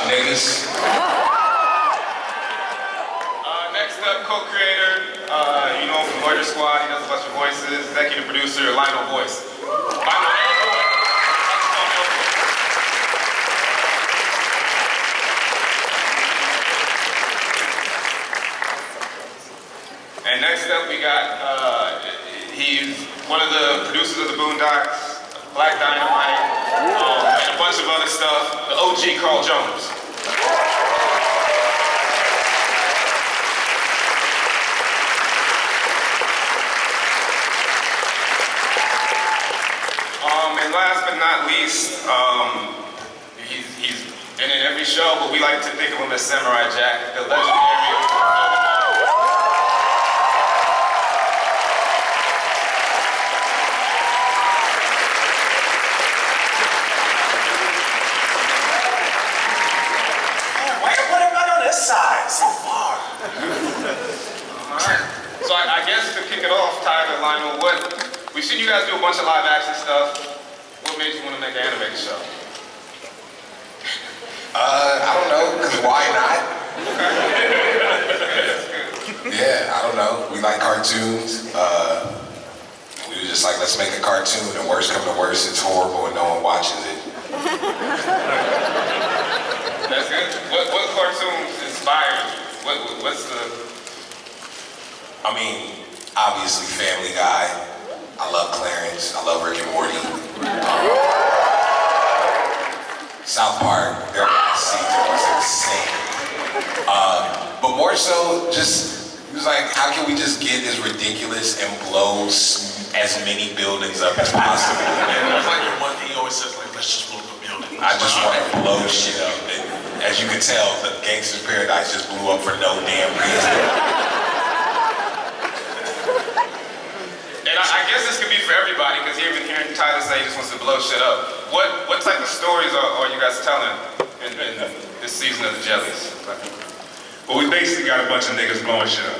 niggas? Next up, co-creator, you know him from Lawyer Squad, he does a bunch of voices, executive producer, Lionel Boyce. And next up we got, he's one of the producers of the Boondocks, Black Dynamite, and a bunch of other stuff, the OG Carl Jones. And last but not least, he's been in every show, but we like to think of him as Samurai Jack, the legendary. Side so far. Alright. So I guess to kick it off, Tyler, Lionel, we've seen you guys do a bunch of live action stuff. What made you want to make an animated show? I don't know, because why not? Yeah, I don't know. We like cartoons. We were just like, let's make a cartoon, and worst come to worst, it's horrible and no one watches it. That's good. What cartoons inspired you? What's the... I mean, obviously Family Guy. I love Clarence. I love Rick and Morty. South Park, their last season was insane. But more so, just, it was like, how can we just get as ridiculous and blow as many buildings up as possible? It's like one thing he always says, like, let's just blow up a building. I just want to blow shit up. And as you can tell, the Gangster's Paradise just blew up for no damn reason. And I guess this could be for everybody, because you've been hearing Tyler say he just wants to blow shit up. What type of stories are you guys telling in this season of the Jellies? Well, we basically got a bunch of niggas blowing shit up.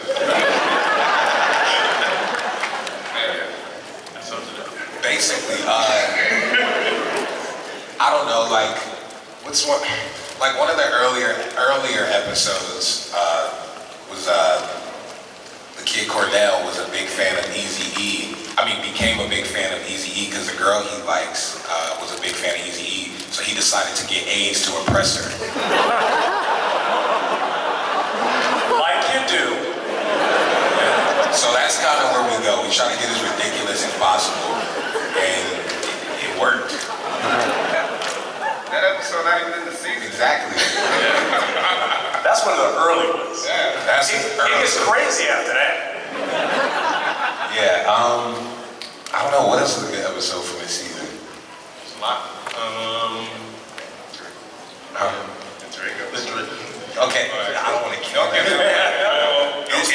Basically, I don't know, like, what's one, like one of the earlier episodes was the kid Cordell was a big fan of Eazy-E. Became a big fan of Eazy-E because the girl he likes was a big fan of Eazy-E, so he decided to get AIDS to impress her. Like you do. Yeah. So that's kind of where we go. We try to get as ridiculous as possible, and it worked. That episode not even in the season. Exactly. That's one of the early ones. Yeah. That's It gets crazy after that. Yeah, I don't know, what else is a good episode from this season? There's a lot. Okay, I don't want to kill them. It gets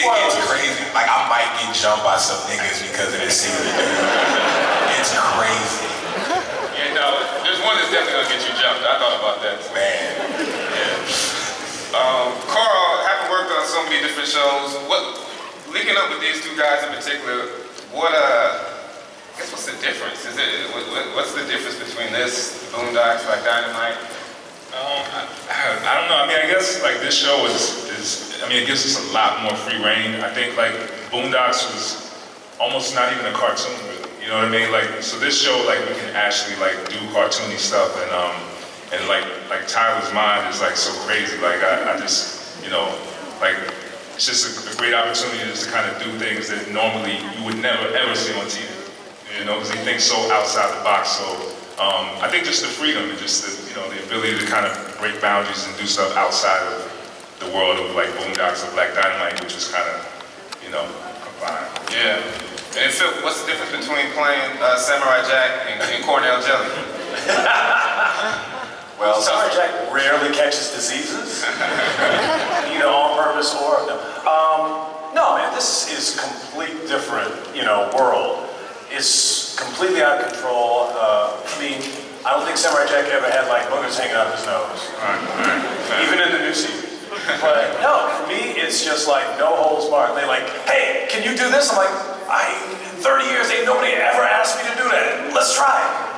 crazy. Like, I might get jumped by some niggas because of this season, dude. It's crazy. Yeah, no, there's one that's definitely gonna get you jumped. I thought about that. Man. Yeah. Carl, having worked on so many different shows, linking up with these two guys in particular, I guess what's the difference? What's the difference between this, Boondocks, like Dynamite? I don't know. I guess like this show it gives us a lot more free reign. I think like Boondocks was almost not even a cartoon, really. You know what I mean? Like, so this show, like, we can actually like do cartoony stuff, and like Tyler's mind is like so crazy. Like I just, you know, like it's just a great opportunity just to kind of do things that normally you would never ever see on TV. You know, because he thinks so outside the box. So I think just the freedom and just the ability to kind of break boundaries and do stuff outside of the world of like Boondocks or Black Dynamite, which is kind of, confined. Yeah. And Phil, what's the difference between playing Samurai Jack and Cornell Jelly? Well, Samurai Jack rarely catches diseases, either on purpose or no. No, man, this is a complete different, world. It's completely out of control. I don't think Samurai Jack ever had like boogers hanging out his nose, even in the new season. But no, for me, it's just like no holds barred. They like, hey, can you do this? I'm like, in 30 years, ain't nobody ever asked me to do that. Let's try it.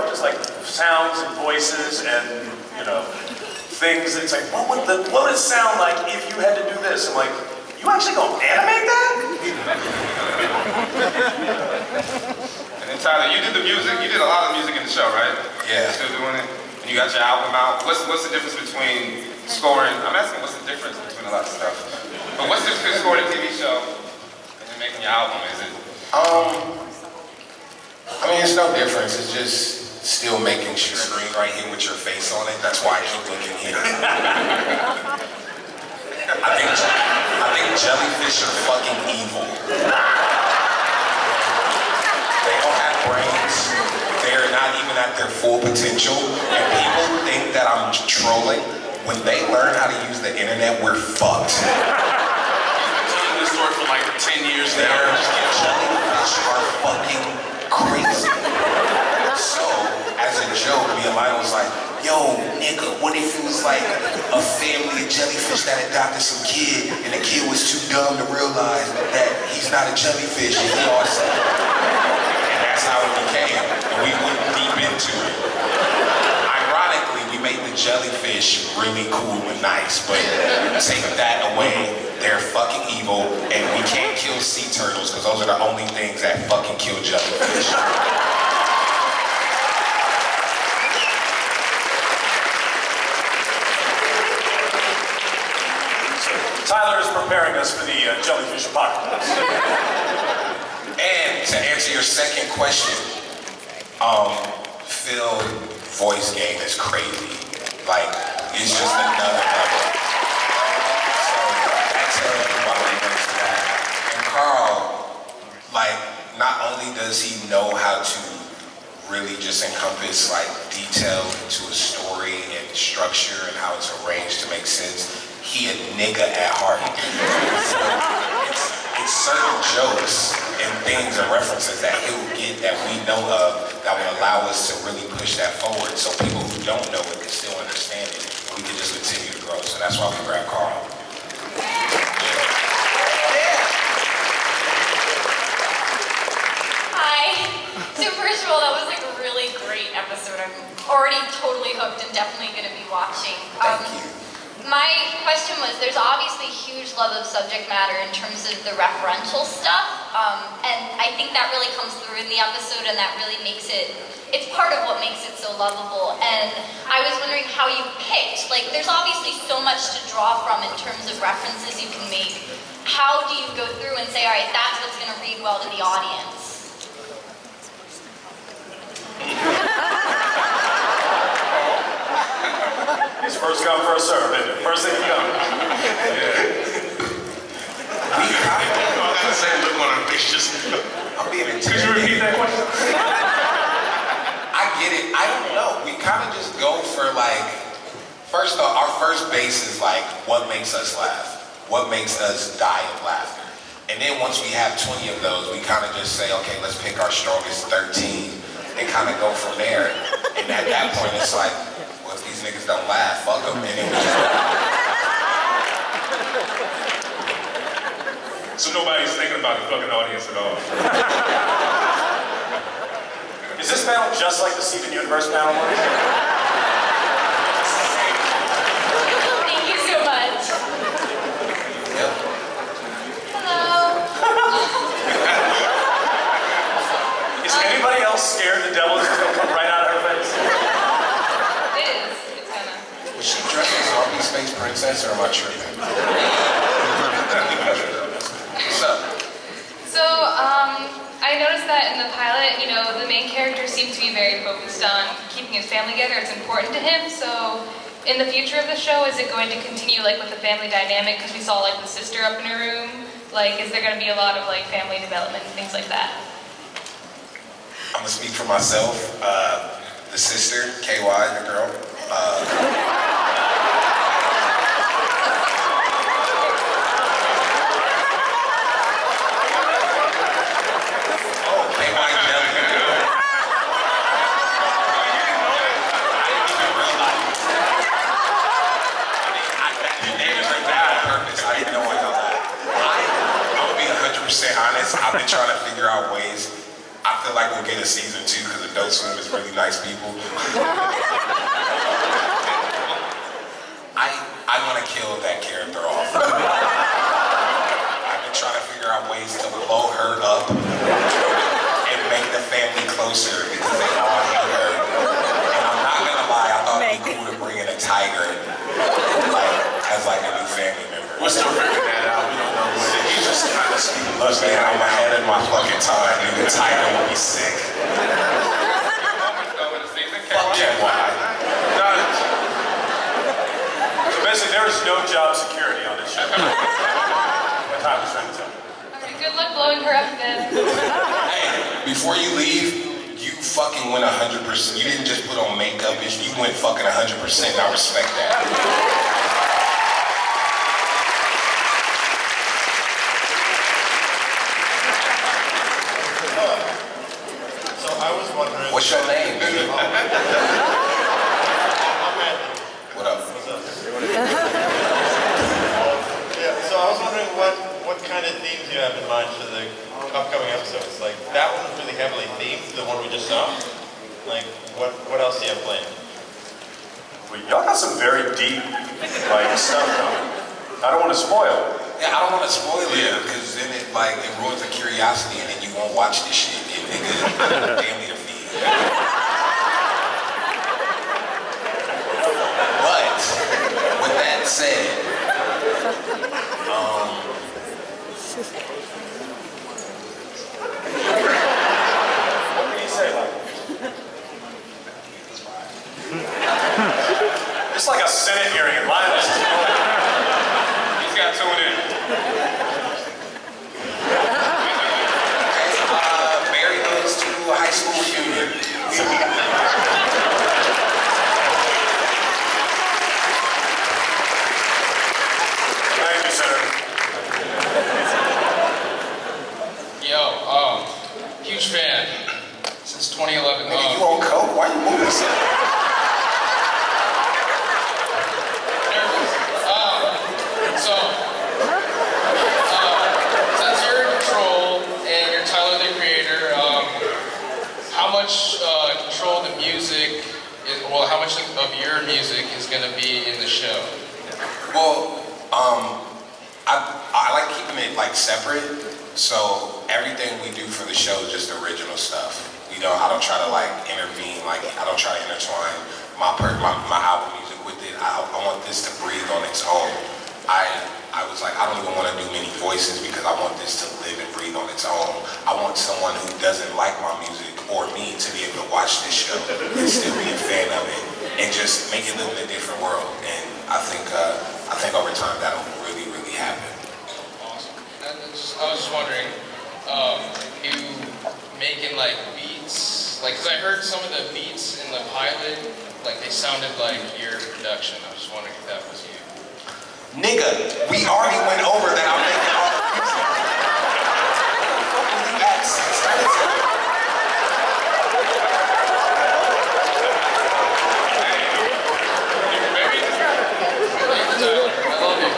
Just like sounds and voices and, you know, things. It's like, what would it sound like if you had to do this? I'm like, you actually gonna animate that? And then Tyler, you did the music. You did a lot of music in the show, right? Yeah. You're still doing it. And you got your album out. What's the difference between scoring? I'm asking what's the difference between a lot of stuff. But what's the difference between scoring a TV show and then making your album? Is it? I mean, it's no difference. It's just still making sure screen right here with your face on it. That's why I keep looking here. I think jellyfish are fucking evil. They don't have brains. They're not even at their full potential. And people think that I'm trolling. When they learn how to use the internet, we're fucked. You've been telling this story for like 10 years now. Jellyfish are fucking crazy. So, as a joke, me and Lionel was like, yo, nigga, what if it was like a family of jellyfish that adopted some kid and the kid was too dumb to realize that he's not a jellyfish and he all said it. And that's how it became. And we went deep into it. Ironically, we made the jellyfish really cool and nice, but take that away, they're fucking evil, and we can't kill sea turtles because those are the only things that fucking kill jellyfish. Tyler is preparing us for the jellyfish apocalypse. And to answer your second question, Phil voice game is crazy. Like, it's just another level. So that tells you why we went to that. And Carl, like, not only does he know how to really just encompass like detail into a story and structure and how it's arranged to make sense, he a nigga at heart. So it's certain jokes and things and references that he'll get that we know of that will allow us to really push that forward so people who don't know it can still understand it. We can just continue to grow. So that's why we grab Carl. Hi. So first of all, that was like a really great episode. I'm already totally hooked and definitely going to be watching. Thank you. My question was, there's obviously huge love of subject matter in terms of the referential stuff, and I think that really comes through in the episode, and that really makes it's part of what makes it so lovable. And I was wondering how you picked, like there's obviously so much to draw from in terms of references you can make. How do you go through and say, all right, that's what's going to read well to the audience? It's first come, first serve, isn't it? First thing you come. I got the same look on her face, just... I'm being Could you intimidated. repeat that question? I get it. I don't know. We kind of just go for like, first off, our first base is like, what makes us laugh? What makes us die of laughter? And then once we have 20 of those, we kind of just say, okay, let's pick our strongest 13 and kind of go from there. And at that point, it's like, well, if these niggas don't laugh, fuck them. And then we just So nobody's thinking about the fucking audience at all. Is this panel just like the Steven Universe panel was? Thank you so much. Yep. Hello. Is anybody else scared the devil is going to come right out of her face? It is. It's kind of... Was she dressed as Harvey Space Princess or am I tripping? What's up? So, I noticed that in the pilot, you know, the main character seems to be very focused on keeping his family together. It's important to him. So, in the future of the show, is it going to continue like with the family dynamic? Because we saw like the sister up in her room. Like, is there going to be a lot of like family development and things like that? I'm gonna speak for myself. The sister, KY, the girl. I've been trying to figure out ways. I feel like we'll get a season 2 because Adult Swim is really nice people. I want to kill that character off. I've been trying to figure out ways to blow her up and make the family closer because they all hate her. And I'm not gonna lie, I thought it'd be cool to bring in a tiger as like a new family member. We're still figuring that out. We don't know what it is. He's just kind of speaking. Look, man, I'm ahead of my fucking time, dude. The tiger will be sick. Fuck yeah, why? So basically, there is no job security on this show. What time is trying to tell me. Alright, good luck blowing her up then. Hey, before you leave, you fucking went 100%. You didn't just put on makeup, bitch. You went fucking 100%. I respect that. So I was wondering. What's your name, dude? What up? What's up? Yeah, so I was wondering what kind of themes you have in mind for the upcoming episodes. Like, that one was really heavily themed, the one we just saw. Like, what else do you have planned? Well, y'all got some very deep, stuff coming. I don't want to spoil it. Yeah, I don't want to spoil it because then it ruins the curiosity and then you won't watch this shit. Nigga, damn near feed. But with that said, What can you say about it? It's like a Senate hearing in Lionel. He's got to tune in. Mary goes to a high school reunion. Thank you, sir. Yo, huge fan since 2011. Nigga, you on coke? Why you moving so? Since you're in control and you're Tyler the Creator, how much control of the music how much of your music is going to be in the show? Well, I like keeping it separate. So everything we do for the show is just original stuff. You know, I don't try to intervene. I don't try to intertwine my album music with it. I want this to breathe on its own. I was like, I don't even want to do many voices because I want this to live and breathe on its own. I want someone who doesn't like my music or me to be able to watch this show and still be a fan of it and just make it live in a different world. And I think over time that'll really, really happen. Awesome. I was just wondering, you making beats, because I heard some of the beats in the pilot, they sounded like your production. I was just wondering if that was you. Nigga, we already went over that I'm making all the music. You're very Tyler. I love you.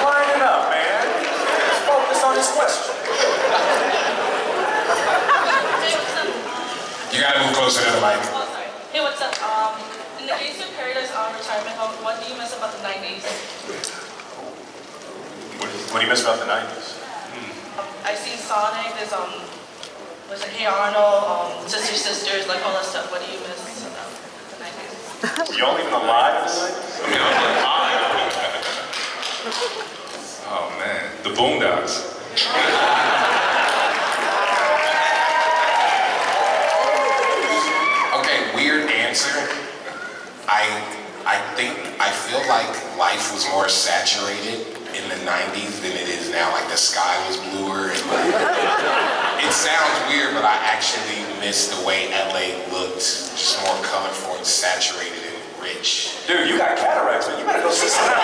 Line it up, man. Just focus on this question. You gotta move closer to the mic. Oh, sorry. Hey, what's up? In the case of Paradise retirement home, what do you miss about the 90s? What do you miss about the 90s? I see Sonic, there's was it Hey Arnold, Sisters, all that stuff. What do you miss about the 90s? Were y'all even alive in the 90s? I mean, I'm alive. Oh man, the Boondocks. Okay, weird answer. I feel like life was more saturated in the 90s than it is now. The sky was bluer and it sounds weird, but I actually miss the way LA looked, just more colorful and saturated and rich. Dude, you got cataracts, man. You better go see something.